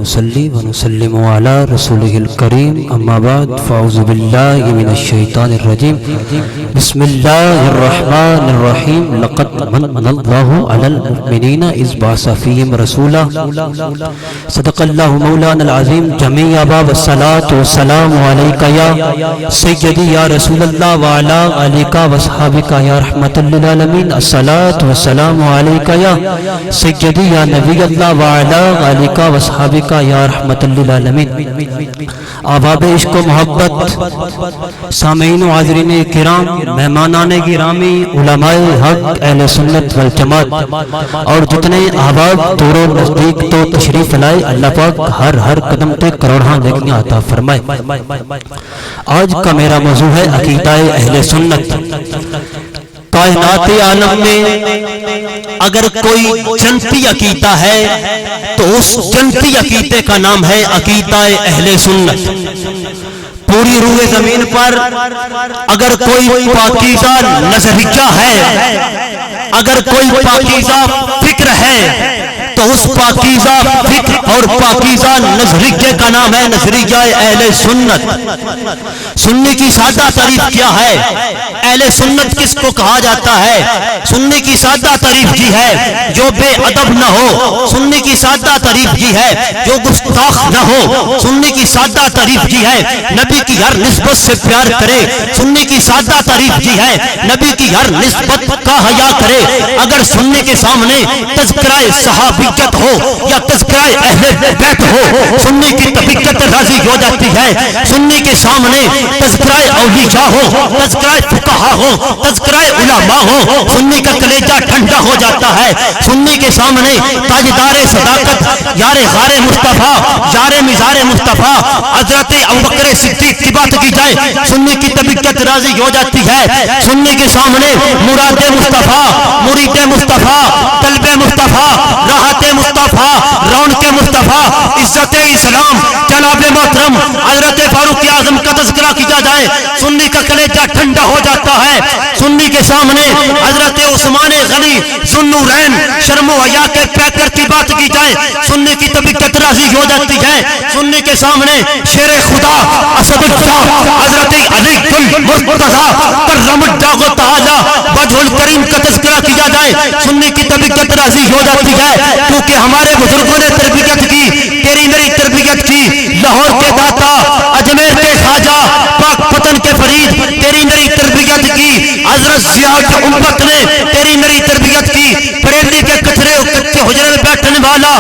نصلي ونسلم على رسوله الكريم أما بعد فأعوذ بالله من الشيطان الرجيم بسم الله الرحمن الرحيم لقد من الله على المؤمنين إذ بعث فيهم رسولا صدق الله مولانا العظيم جميع باب الصلاة والسلام عليك يا سيدي يا رسول الله وعلى آلك وصحابك يا رحمة للعالمين الصلاة والسلام عليك يا سيدي يا نبي الله وعلى آلك وصحابك کا یا رحمت للعالمین۔ احباب عشق و محبت، سامعین و حاضرین کرام، مہمانان گرامی، علماء حق، اہل سنت والجماعت اور جتنے احباب دور و نزدیک تو تشریف لائے، اللہ پاک ہر قدم پہ کروڑاں نیکیاں عطا فرمائے۔ آج کا میرا موضوع ہے عقیدہ اہل سنت۔ کائنات عالم میں اگر کوئی جنتی عقیدہ ہے تو اس جنتی عقیدے کا نام ہے عقیدہ اہل سنت۔ پوری روح زمین پر اگر کوئی پاکیزہ نظریہ ہے، اگر کوئی پاکیزہ فکر ہے تو اس پاکیزہ فکر اور پاکیزہ نظریے کا نام ہے نظریہ اہل سنت۔ سنی کی سادہ تعریف کیا ہے؟ اہل سنت کس کو کہا جاتا ہے؟ سنی کی سادہ تعریف کی ہے جو بے ادب نہ ہو، سنی کی سادہ تعریف کی ہے جو گستاخ نہ ہو، سنی کی سادہ تعریف کی ہے نبی کی ہر نسبت سے پیار کرے، سنی کی سادہ تعریف کی ہے نبی کی ہر نسبت کا حیا کرے۔ اگر سنی کے سامنے تذکرہ صحابیت ہو یا تذکرہ اہل بیت ہو، سنی کی طبیعت راضی ہو جاتی ہے۔ سنی کے سامنے تذکرہ اولیاء ہو، تذکرہ فقہا ہو، تذکرہ علماء ہو، سنی کا کلیجہ ٹھنڈا ہو جاتا ہے۔ سنی کے سامنے تاجدار صداقت یار غار مصطفیٰ، یار مزار مصطفیٰ حضرت ابوبکر صدیق کی بات کی جائے، سنی کی طبیعت راضی ہو جاتی ہے۔ سنی کے سامنے مراد مصطفیٰ، مرید مصطفیٰ، طلب مصطفیٰ، راحت مصطفیٰ، رونق مصطفیٰ، عزت اسلام جناب محترم حضرت فاروق اعظم کا تذکرہ کیا جائے، سنی کا کلیجہ ٹھنڈا ہو جاتا ہے۔ سنی کے سامنے حضرت عثمان غنی ذوالنورین شرم و حیا کے پیکر کی بات کی جائے، سنی کی طبیعت راضی ہو جاتی ہے۔ سنی کے سامنے شیر خدا اسد اللہ حضرت علی المرتضیٰ کرم اللہ تعالی وجہ الکریم کا تذکرہ کیا جائے، سنی کی طبیعت راضی ہو جاتی ہے، کیونکہ ہمارے بزرگوں نے تربیت کی، تیری میری تربیت کی۔ لاہور کے داتا، اجمیر کے خواجہ، پاک پتن کے فرید تیری میری تربیت کی۔ حضرت ضیاء امت نے تیری میری تربیت کی۔ بریلی کے کچرے کچے حجرے میں بیٹھنے والا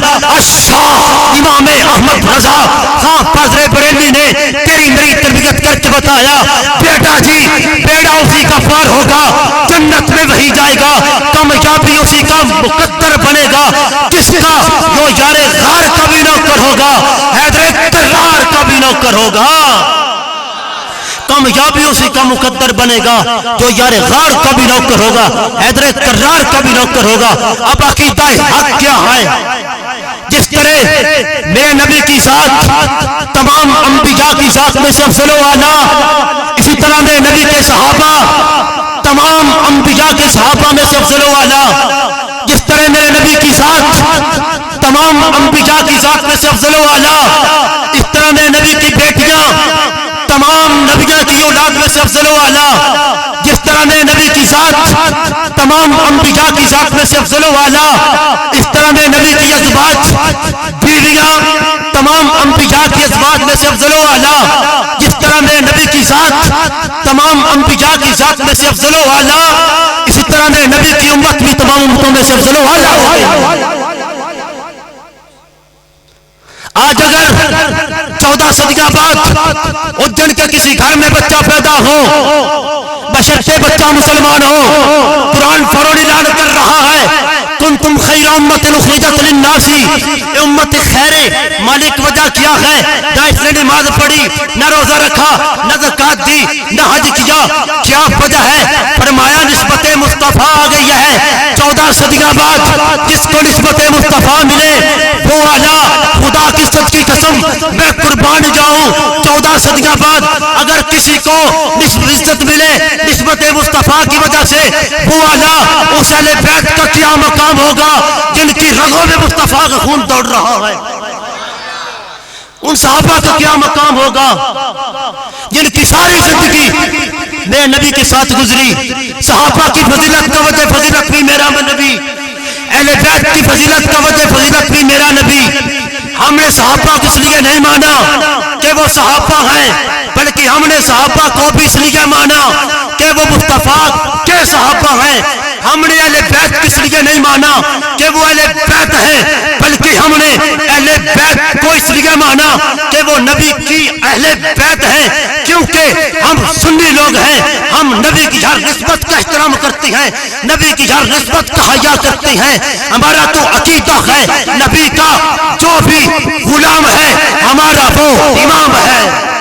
شاہ امام احمد رضا خان فاضل بریلی نے تیری میری تربیت کر کے بتایا، بیٹا جی بیڑا اسی کا پار ہوگا، جنت میں وہی جائے گا، کامیابی اسی کا مقدر بنے گا جس کا جو یار غار کا بھی نوکر ہوگا، حیدر کرار کا بھی نوکر ہوگا۔ کامیابی اسی کا مقدر بنے گا جو یار غار کا بھی نوکر ہوگا، حیدر کرار کا بھی نوکر ہوگا۔ اب عقیدہ حق کیا ہے؟ جس طرح میرے نبی کی ذات تمام انبیاء کی ذات میں سے افضل و اعلیٰ، اسی طرح میرے نبی کے صحابہ تمام انبیاء کے صحابہ میں سے افضل و اعلیٰ، جس طرح میرے نبی کی ذات تمام انبیاء کی ذات میں سے افضل و اعلیٰ، اس طرح میرے نبی کی بیٹیاں تمام نبیوں کی اولاد میں سے افضل و اعلیٰ، جس طرح میرے نبی کی ذات تمام انبیاء کی ذات میں سے افضل و اعلیٰ، اس طرح میرے نبی کی ازواج بیویاں تمام انبیاء کی ازواج میں سے افضل و اعلیٰ، جس طرح میرے نبی کی ذات تمام انبیاء کی ذات میں سے افضل و اعلیٰ، اسی طرح میرے نبی کی امت بھی تمام امتوں میں سے افضل و اعلیٰ ہے۔ آج اگر 14 صدیاں بعد اجڑ کے کسی گھر میں بچہ پیدا ہو، بشرطے بچہ مسلمان ہو، قرآن فروغ اعلان کر رہا ہے کنتم خیر امت اخرجت للناس، امت خیر مالک وجہ کیا ہے؟ نہ اس نے نماز پڑھی، نہ روزہ رکھا، نہ زکات دی، نہ حج کیا، کیا وجہ ہے؟ فرمایا نسبت مصطفیٰ آ گئی ہے۔ 14 صدیاں بعد جس کو نسبت مصطفیٰ ملے وہ اعلیٰ، خدا کی صد کی قسم میں قربان جاؤں 14 صدیاں بعد اگر کسی کو عزت ملے نسبت مصطفیٰ کی وجہ سے وہ اعلیٰ، اس اہل بیت کا کیا مقام ہوگا جن کی رگوں میں مصطفیٰ کا خون دوڑ رہا ہے۔ ان صحابہ کا کیا مقام ہوگا جن کی ساری زندگی میرے نبی کے ساتھ گزری. صحابہ کی فضیلت کا وجہ فضیلت بھی میرا نبی، اہل بیت کی فضیلت کا وجہ فضیلت بھی میرا نبی. ہم نے صحابہ کو اس لیے نہیں مانا کہ وہ صحابہ ہیں، بلکہ ہم نے صحابہ کو بھی اس لیے مانا کہ وہ مصطفیٰ کے صحابہ ہیں. ہم نے اہل بیت کس لیے نہیں مانا کہ وہ اہل بیت ہیں، بلکہ ہم نے اہل بیت کو اس لیے مانا کہ وہ نبی کی اہل بیت ہیں. کیونکہ ہم سنی لوگ ہیں، ہم نبی کی ہر نسبت کا احترام کرتے ہیں، نبی کی ہر نسبت کا حیا کرتے ہیں. ہمارا تو عقیدہ ہے نبی کا جو بھی غلام ہے ہمارا وہ امام ہے.